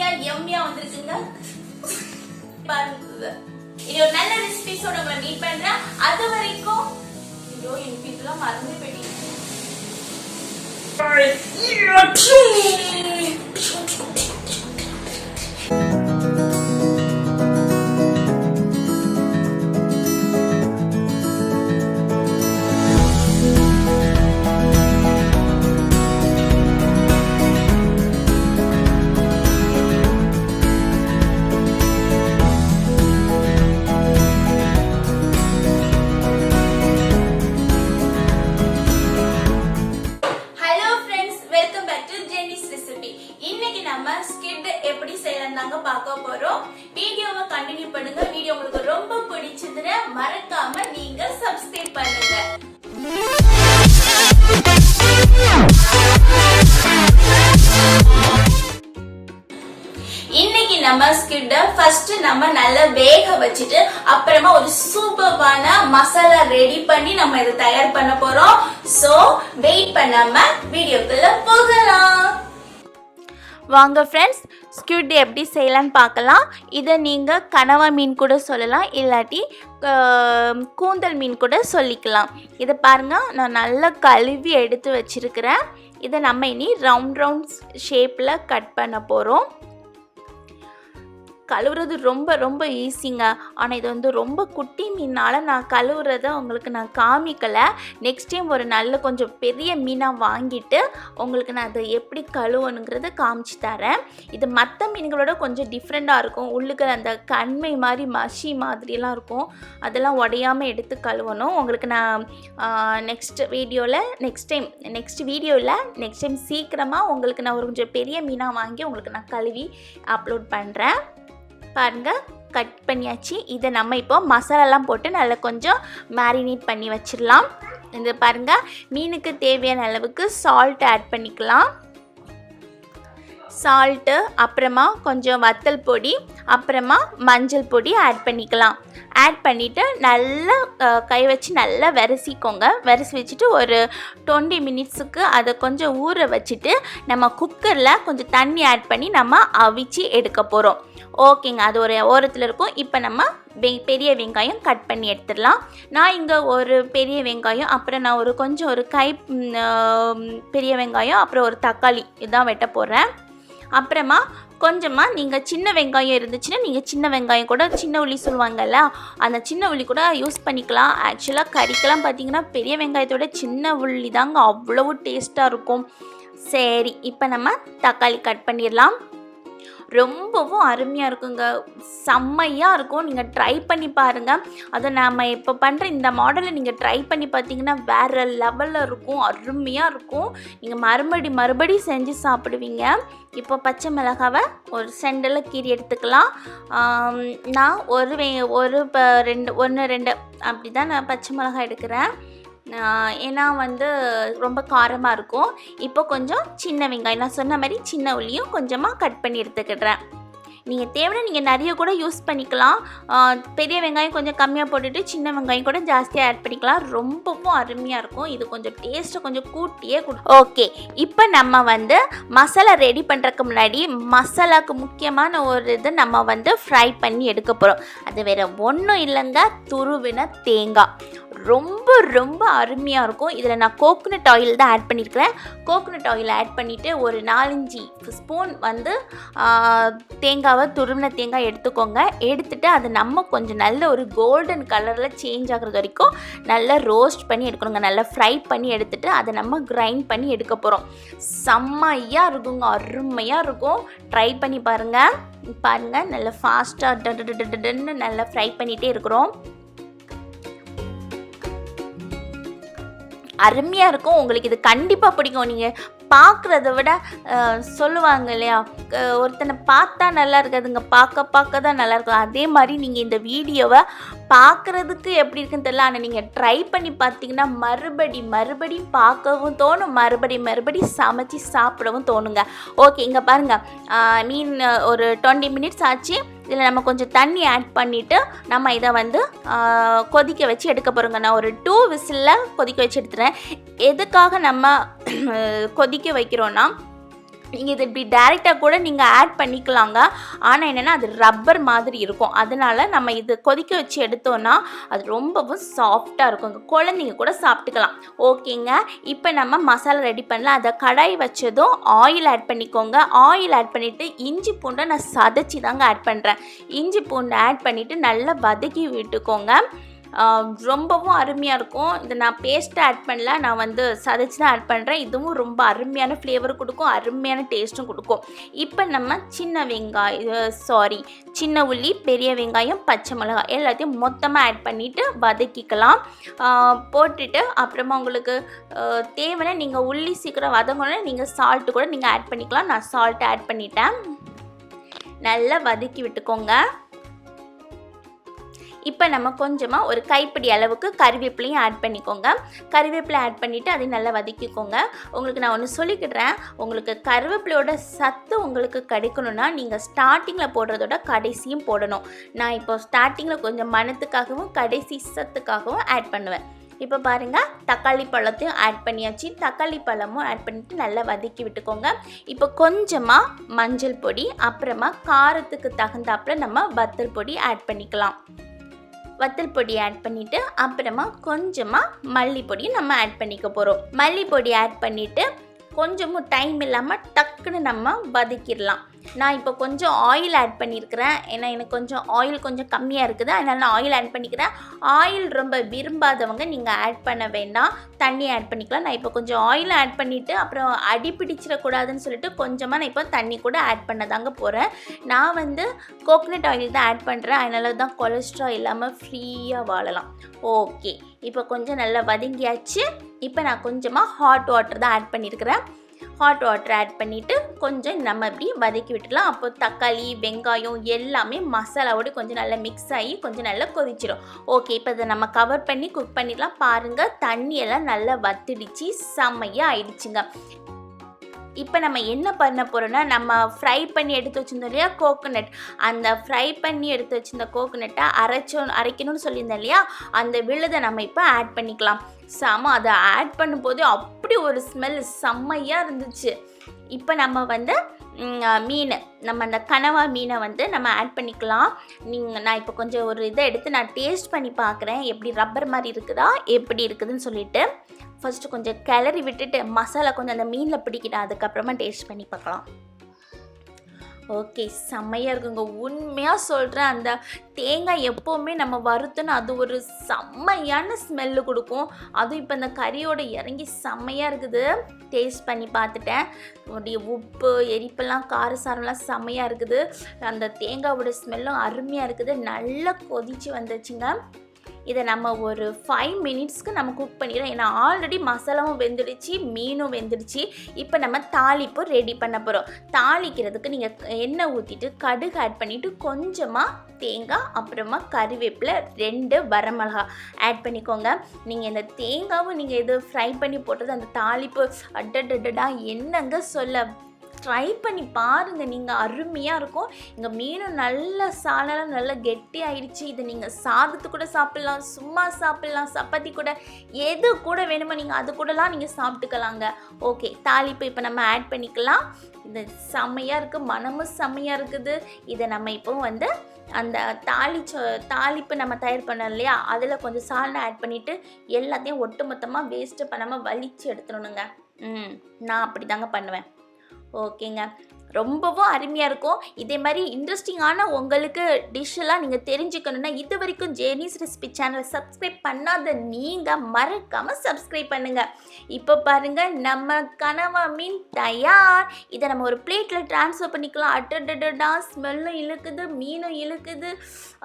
எம்மியா வந்திருக்குங்க. பாருங்க, இது ஒரு நல்ல ரெசிபிஸோட உங்களை மீட் பண்றேன். அது வரைக்கும் ஐயோ எனக்கு இதெல்லாம் மறந்து போயிட்டீங்க. எப்படி செய்யலாம்னு பார்க்க போறோம். வீடியோவை கண்டினியூ பண்ணுங்க. வீடியோ உங்களுக்கு ரொம்ப பிடிச்சதுன்னா மறக்காம நீங்க சப்ஸ்கிரைப் பண்ணுங்க. இன்னைக்கு நம்ம ஸ்கிட் ஃபர்ஸ்ட் நம்ம நல்லா வேக வச்சிட்டு அப்புறமா ஒரு சூப்பரான மசாலா ரெடி பண்ணி நம்ம இதை தயார் பண்ண போறோம். சோ வெயிட் பண்ணாம வீடியோக்குள்ள போகலாம். வாங்க ஃப்ரெண்ட்ஸ், ஸ்குவிட் எப்படி செய்யலான்னு பார்க்கலாம். இதை நீங்கள் கனவா மீன் கூட சொல்லலாம், இல்லாட்டி கூந்தல் மீன் கூட சொல்லிக்கலாம். இதை பாருங்கள், நான் நல்லா கழுவி எடுத்து வச்சுருக்கிறேன். இதை நம்ம இனி ரவுண்ட் ஷேப்பில் கட் பண்ண போகிறோம். கழுவுறது ரொம்ப ரொம்ப ஈஸிங்க. ஆனால் இது வந்து ரொம்ப குட்டி மீனால் நான் கழுவுறதை உங்களுக்கு நான் காமிக்கலை. நெக்ஸ்ட் டைம் ஒரு நல்ல கொஞ்சம் பெரிய மீனாக வாங்கிட்டு உங்களுக்கு நான் அதை எப்படி கழுவணுங்கிறத காமிச்சு தரேன். இது மற்ற மீன்களோட கொஞ்சம் டிஃப்ரெண்ட்டாக இருக்கும். உள்ளுக்கு அந்த கண்மை மாதிரி மஷி மாதிரிலாம் இருக்கும். அதெல்லாம் உடையாமல் எடுத்து கழுவணும். உங்களுக்கு நான் நெக்ஸ்ட் டைம் சீக்கிரமாக உங்களுக்கு நான் ஒரு கொஞ்சம் பெரிய மீனாக வாங்கி உங்களுக்கு நான் கழுவி அப்லோட் பண்ணுறேன். பாருங்க, கட் பண்ணியாச்சு. இதை நம்ம இப்போ மசாலாலாம் போட்டு நல்லா கொஞ்சம் மேரினேட் பண்ணி வச்சிடலாம். இது பாருங்க, மீனுக்கு தேவையான அளவுக்கு சால்ட் ஆட் பண்ணிக்கலாம். சால்ட்டு, அப்புறமா கொஞ்சம் வத்தல் பொடி, அப்புறமா மஞ்சள் பொடி ஆட் பண்ணிக்கலாம். ஆட் பண்ணிவிட்டு நல்லா கை வச்சு நல்லா விரசிக்கோங்க. விரசி வச்சுட்டு ஒரு 20 மினிட்ஸுக்கு அதை கொஞ்சம் ஊற வச்சுட்டு நம்ம குக்கரில் கொஞ்சம் தண்ணி ஆட் பண்ணி நம்ம அவிச்சு எடுக்க போகிறோம். ஓகேங்க, அது ஒரு ஓரத்தில் இருக்கும். இப்போ நம்ம பெரிய வெங்காயம் கட் பண்ணி எடுத்துடலாம். நான் இங்கே ஒரு பெரிய வெங்காயம், அப்புறம் நான் ஒரு கை பெரிய வெங்காயம், அப்புறம் ஒரு தக்காளி இதுதான் வெட்ட போகிறேன். அப்புறமா கொஞ்சமாக நீங்கள் சின்ன வெங்காயம் இருந்துச்சுன்னா நீங்கள் சின்ன வெங்காயம் கூட, சின்ன உள்ளி சொல்லுவாங்கல்ல, அந்த சின்ன உள்ளி கூட யூஸ் பண்ணிக்கலாம். ஆக்சுவலாக கறிக்கெல்லாம் பார்த்தீங்கன்னா பெரிய வெங்காயத்தோட சின்ன உள்ளி தாங்க அவ்வளவு டேஸ்ட்டாக இருக்கும். சரி, இப்போ நம்ம தக்காளி கட் பண்ணிடலாம். ரொம்பவும் அருமையாக இருக்குங்க, செம்மையாக இருக்கும். நீங்கள் ட்ரை பண்ணி பாருங்கள். அதை நாம் இப்போ பண்ணுற இந்த மாடலை நீங்கள் ட்ரை பண்ணி பார்த்தீங்கன்னா வேறு லெவலில் இருக்கும், அருமையாக இருக்கும். நீங்கள் மறுபடி செஞ்சு சாப்பிடுவீங்க. இப்போ பச்சை மிளகாவை ஒரு செண்டில் கீறி எடுத்துக்கலாம். நான் ரெண்டு அப்படி தான் நான் பச்சை மிளகாய் எடுக்கிறேன். ஏன்னா வந்து ரொம்ப காரமாக இருக்கும். இப்போ கொஞ்சம் சின்ன வெங்காயம், நான் சொன்ன மாதிரி சின்ன உள்ளியும் கொஞ்சமாக கட் பண்ணி எடுத்துக்கிடுறேன். நீங்கள் தேவைன்னா நீங்கள் நிறைய கூட யூஸ் பண்ணிக்கலாம். பெரிய வெங்காயம் கொஞ்சம் கம்மியாக போட்டுட்டு சின்ன வெங்காயம் கூட ஜாஸ்தியாக ஆட் பண்ணிக்கலாம். ரொம்பவும் அருமையாக இருக்கும். இது கொஞ்சம் டேஸ்ட்டை கொஞ்சம் கூட்டியே ஓகே, இப்போ நம்ம வந்து மசாலா ரெடி பண்ணுறதுக்கு முன்னாடி மசாலாவுக்கு முக்கியமான ஒரு இது நம்ம வந்து ஃப்ரை பண்ணி எடுக்க போகிறோம். அது வேறு ஒன்றும் இல்லைங்க, துருவின தேங்காய். ரொம்ப ரொம்ப அருமையாக இருக்கும். இதில் நான் கோகோனட் ஆயில் தான் ஆட் பண்ணியிருக்கிறேன். கோகோனட் ஆயில் ஆட் பண்ணிவிட்டு ஒரு 4-5 ஸ்பூன் வந்து தேங்காவை துருவின தேங்காய் எடுத்துக்கோங்க. எடுத்துகிட்டு அதை நம்ம கொஞ்சம் நல்ல ஒரு கோல்டன் கலரில் சேஞ்ச் ஆகிறது வரைக்கும் நல்லா ரோஸ்ட் பண்ணி எடுக்கணுங்க. நல்லா ஃப்ரை பண்ணி எடுத்துகிட்டு அதை நம்ம கிரைண்ட் பண்ணி எடுக்க போகிறோம். செம்மையாக இருக்குங்க, அருமையாக இருக்கும். ட்ரை பண்ணி பாருங்கள். நல்லா ஃபாஸ்ட்டாக நல்லா ஃப்ரை பண்ணிகிட்டே இருக்கிறோம். அருமையாக இருக்கும். உங்களுக்கு இது கண்டிப்பாக பிடிக்கும். நீங்கள் பார்க்குறத விட சொல்லுவாங்க இல்லையா, ஒருத்தனை பார்த்தா நல்லா இருக்காதுங்க, பார்க்க தான் நல்லாயிருக்கும். அதே மாதிரி நீங்கள் இந்த வீடியோவை பார்க்குறதுக்கு எப்படி இருக்குன்னு தெரியல, ஆனால் நீங்கள் ட்ரை பண்ணி பார்த்தீங்கன்னா மறுபடியும் பார்க்கவும் தோணும், மறுபடி சமைச்சு சாப்பிடவும் தோணுங்க. ஓகே, இங்கே பாருங்கள், மீன் ஒரு 20 மினிட்ஸ் ஆச்சு. இதில் நம்ம கொஞ்சம் தண்ணி ஆட் பண்ணிவிட்டு நம்ம இதை வந்து கொதிக்க வச்சு எடுக்க போகிறோங்க. நான் ஒரு 2 விசிலில் கொதிக்க வச்சு எடுத்துகிறேன். எதுக்காக நம்ம கொதிக்க வைக்கிறோன்னா, நீங்கள் இது இப்படி டைரெக்டாக கூட நீங்கள் ஆட் பண்ணிக்கலாங்க. ஆனால் என்னென்னா அது ரப்பர் மாதிரி இருக்கும். அதனால் நம்ம இது கொதிக்க வச்சு எடுத்தோன்னா அது ரொம்பவும் சாஃப்டாக இருக்குங்க. குழந்தைங்க கூட சாப்பிட்டுக்கலாம். ஓகேங்க, இப்போ நம்ம மசாலா ரெடி பண்ணலாம். அதை கடாய் வச்சதும் ஆயில் ஆட் பண்ணிக்கோங்க. ஆயில் ஆட் பண்ணிவிட்டு இஞ்சி பூண்டை நான் சதைச்சி தாங்க ஆட் பண்ணுறேன். இஞ்சி பூண்டை ஆட் பண்ணிவிட்டு நல்லா வதக்கி விட்டுக்கோங்க. ரொம்பவும் அருமையாக இருக்கும். இதை நான் பேஸ்ட்டை ஆட் பண்ணல, நான் வந்து சதைச்சி தான் ஆட் பண்ணுறேன். இதுவும் ரொம்ப அருமையான ஃப்ளேவர் கொடுக்கும், அருமையான டேஸ்ட்டும் கொடுக்கும். இப்போ நம்ம சின்ன உள்ளி, பெரிய வெங்காயம், பச்சை மிளகாய் எல்லாத்தையும் மொத்தமாக ஆட் பண்ணிவிட்டு வதக்கிக்கலாம். போட்டுட்டு அப்புறமா உங்களுக்கு தேவைன்னா நீங்கள் உள்ளி சீக்கிரம் வதங்கணும்னா நீங்கள் சால்ட்டு கூட நீங்கள் ஆட் பண்ணிக்கலாம். நான் சால்ட்டு ஆட் பண்ணிட்டேன். நல்லா வதக்கி விட்டுக்கோங்க. இப்போ நம்ம கொஞ்சமாக ஒரு கைப்பிடி அளவுக்கு கறிவேப்பிலையும் ஆட் பண்ணிக்கோங்க. கறிவேப்பிலை ஆட் பண்ணிவிட்டு அதையும் நல்லா வதக்கிக்கோங்க. உங்களுக்கு நான் ஒன்று சொல்லிக்கிடுறேன், உங்களுக்கு கறிவேப்பிலையோட சத்து உங்களுக்கு கிடைக்கணும்னா நீங்கள் ஸ்டார்டிங்கில் போடுறதோட கடைசியும் போடணும். நான் இப்போ ஸ்டார்டிங்கில் கொஞ்சம் மணத்துக்காகவும் கடைசி சத்துக்காகவும் ஆட் பண்ணுவேன். இப்போ பாருங்கள், தக்காளி பழத்தையும் ஆட் பண்ணியாச்சு. தக்காளி பழமும் ஆட் பண்ணிவிட்டு நல்லா வதக்கி விட்டுக்கோங்க. இப்போ கொஞ்சமாக மஞ்சள் பொடி, அப்புறமா காரத்துக்கு தகுந்தாப்பில் நம்ம வத்தல் பொடி ஆட் பண்ணிக்கலாம். வத்தல் பொடி ஆட் பண்ணிவிட்டு அப்புறமா கொஞ்சமாக மல்லிப்பொடியும் நம்ம ஆட் பண்ணிக்க போகிறோம். மல்லிப்பொடி ஆட் பண்ணிவிட்டு கொஞ்சமும் டைம் இல்லாமல் டக்குன்னு நம்ம வதக்கிடலாம். நான் இப்போ கொஞ்சம் ஆயில் ஆட் பண்ணியிருக்கிறேன். ஏன்னா எனக்கு கொஞ்சம் ஆயில் கொஞ்சம் கம்மியாக இருக்குது, அதனால் நான் ஆயில் ஆட் பண்ணிக்கிறேன். ஆயில் ரொம்ப விரும்பாதவங்க நீங்கள் ஆட் பண்ண வேண்டாம், தண்ணி ஆட் பண்ணிக்கலாம். நான் இப்போ கொஞ்சம் ஆயில் ஆட் பண்ணிவிட்டு அப்புறம் அடி பிடிச்சிடக்கூடாதுன்னு சொல்லிட்டு கொஞ்சமாக நான் இப்போ தண்ணி கூட ஆட் பண்ணதாங்க போகிறேன். நான் வந்து கோகனட் ஆயில் தான் ஆட் பண்ணுறேன், அதனால தான் கொலஸ்ட்ரால் இல்லாமல் ஃப்ரீயாக வாழலாம். ஓகே, இப்போ கொஞ்சம் நல்லா வதங்கியாச்சு. இப்போ நான் கொஞ்சமாக ஹாட் வாட்டர் தான் ஆட் பண்ணியிருக்கிறேன். ஹாட் வாட்டர் ஆட் பண்ணிவிட்டு கொஞ்சம் நம்ம இப்படி வதக்கி விட்டுடலாம். அப்போ தக்காளி, வெங்காயம் எல்லாமே மசாலாவோடு கொஞ்சம் நல்லா மிக்ஸ் ஆகி கொஞ்சம் நல்லா கொதிச்சிடும். ஓகே, இப்போ இதை நம்ம கவர் பண்ணி குக் பண்ணிடலாம். பாருங்கள், தண்ணியெல்லாம் நல்லா வத்திடுச்சு, செம்மையாக ஆயிடுச்சுங்க. இப்போ நம்ம என்ன பண்ண போகிறோன்னா, நம்ம ஃப்ரை பண்ணி எடுத்து வச்சுருந்தோம் இல்லையா கோகோனட், அந்த ஃப்ரை பண்ணி எடுத்து வச்சுருந்த கோகோனட்டை அரைக்கணும்னு சொல்லியிருந்தேன் இல்லையா, அந்த விழுதை நம்ம இப்போ ஆட் பண்ணிக்கலாம். அதை ஆட் பண்ணும்போது அப்படி ஒரு ஸ்மெல் செம்மையாக இருந்துச்சு. இப்போ நம்ம வந்து நம்ம அந்த கனவா மீனை வந்து நம்ம ஆட் பண்ணிக்கலாம். நான் இப்போ கொஞ்சம் ஒரு இதை எடுத்து நான் டேஸ்ட் பண்ணி பார்க்குறேன், எப்படி ரப்பர் மாதிரி இருக்குதா எப்படி இருக்குதுன்னு சொல்லிட்டு. ஃபஸ்ட்டு கொஞ்சம் கிளறி விட்டுட்டு மசாலா கொஞ்சம் அந்த மீனில் பிடிக்கிட்டேன், அதுக்கப்புறமா டேஸ்ட் பண்ணி பார்க்கலாம். ஓகே, செம்மையாக இருக்குங்க. உண்மையாக சொல்கிறேன், அந்த தேங்காய் எப்போவுமே நம்ம வறுத்தோன்னு அது ஒரு செம்மையான ஸ்மெல்லு கொடுக்கும். அதுவும் இப்போ இந்த கறியோட இறங்கி செம்மையாக இருக்குது. டேஸ்ட் பண்ணி பார்த்துட்டேன், உடைய உப்பு, எரிப்பெல்லாம், காரசாரம்லாம் செம்மையாக இருக்குது. அந்த தேங்காயோட ஸ்மெல்லும் அருமையாக இருக்குது. நல்லா கொதித்து வந்துச்சுங்க. இதை நம்ம ஒரு 5 மினிட்ஸ்க்கு நம்ம குக் பண்ணிடுறோம். ஏன்னா ஆல்ரெடி மசாலாவும் வெந்துடுச்சு, மீனும் வெந்துடுச்சு. இப்போ நம்ம தாளிப்பு ரெடி பண்ண போகிறோம். தாளிக்கிறதுக்கு நீங்கள் எண்ணெய் ஊற்றிட்டு கடுகு ஆட் பண்ணிவிட்டு கொஞ்சமாக தேங்காய், அப்புறமா கறிவேப்பிலை, 2 வரமிளகா ஆட் பண்ணிக்கோங்க. நீங்கள் இந்த தேங்காவும் நீங்கள் இது ஃப்ரை பண்ணி போட்டது அந்த தாளிப்பு அடடடா என்னங்க சொல்ல, ட்ரை பண்ணி பாருங்கள், நீங்கள் அருமையாக இருக்கும். இங்கே மீனும் நல்ல சாலெல்லாம் நல்லா கெட்டி ஆயிடுச்சு. இதை நீங்கள் சாதத்து கூட சாப்பிட்லாம், சும்மா சாப்பிட்லாம், சப்பாத்தி கூட, எது கூட வேணுமோ நீங்கள் அது கூடலாம் நீங்கள் சாப்பிட்டுக்கலாங்க. ஓகே, தாளிப்பு இப்போ நம்ம ஆட் பண்ணிக்கலாம். இது செம்மையாக இருக்குது, மனமும் செம்மையாக இருக்குது. இதை நம்ம இப்போ வந்து அந்த தாளிப்பு நம்ம தயார் பண்ணோம் இல்லையா, அதில் கொஞ்சம் சால்னை ஆட் பண்ணிவிட்டு எல்லாத்தையும் ஒட்டு மொத்தமாக வேஸ்ட்டு பண்ணாமல் வலித்து எடுத்துடணுங்க. நான் அப்படி தாங்க பண்ணுவேன். ஓகேங்க, ரொம்பவும் அருமையாக இருக்கும். இதே மாதிரி இன்ட்ரெஸ்டிங்கான உங்களுக்கு டிஷ்ஷெல்லாம் நீங்கள் தெரிஞ்சுக்கணுன்னா இது வரைக்கும் ஜெனிஸ் ரெசிபி சேனலை சப்ஸ்கிரைப் பண்ணாத நீங்கள் மறக்காமல் சப்ஸ்கிரைப் பண்ணுங்கள். இப்போ பாருங்கள், நம்ம கனவா மீன் தயார். இதை நம்ம ஒரு பிளேட்டில் ட்ரான்ஸ்ஃபர் பண்ணிக்கலாம். அட்டடடா, ஸ்மெல்லும் இழுக்குது, மீனும் இழுக்குது.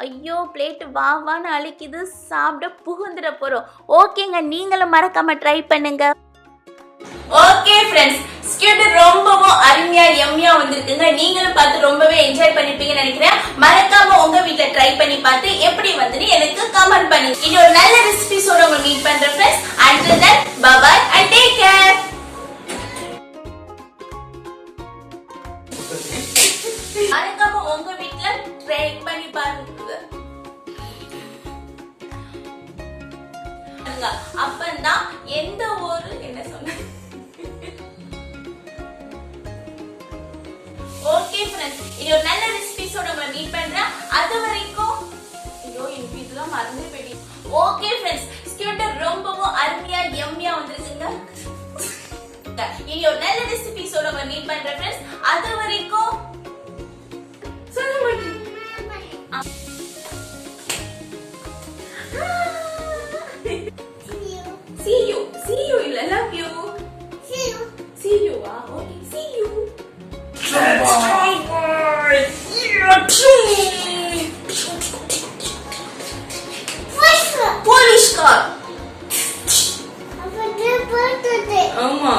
ஐயோ, பிளேட்டு வான்னு அழிக்குது, சாப்பிட புகுந்துட போகிறோம். ஓகேங்க, நீங்களும் மறக்காமல் ட்ரை பண்ணுங்கள். ஓகே ஃப்ரெண்ட்ஸ், ஸ்குவிட் ரொம்பவும் அருமையா எம்மியா வந்திருக்குங்க. நீங்களும் பார்த்து ரொம்பவே என்ஜாய் பண்ணிருப்பீங்கன்னு நினைக்கிறேன். மறக்காம உங்க வீட்ல ட்ரை பண்ணி பார்த்து எப்படி வந்துன்னு எனக்கு கமெண்ட் பண்ணுங்க. இது ஒரு நல்ல ரெசிபிஸோட உங்களை மீட் பண்றேன் friends. until then, bye bye and take care. மறக்காம உங்க வீட்ல ட்ரை பண்ணி பாருங்க. அப்பந்தான் எந்த ஒரு என்ன சொன்ன ஃப்ரெண்ட்ஸ். இனி ஒரு நல்ல ரெசிபிஸோட உங்களை மீட் பண்றேன். அது வரைக்கும் ஐயோ எனக்கு இதெல்லாம் மறந்தே போயிடுச்சு. ஓகே ஃப்ரெண்ட்ஸ், ஸ்கியூட் ரொம்பவும் அருமையா யம்மியா வந்திருக்குங்க. இனி ஒரு நல்ல ரெசிபிஸோட உங்களை மீட் பண்றேன் ஃப்ரெண்ட்ஸ். அது வரைக்கும் சொல்ல மாட்டேன். See you. See you. I love you. See you. See you. Okay. See you. Let's try it. Polish car. Ama.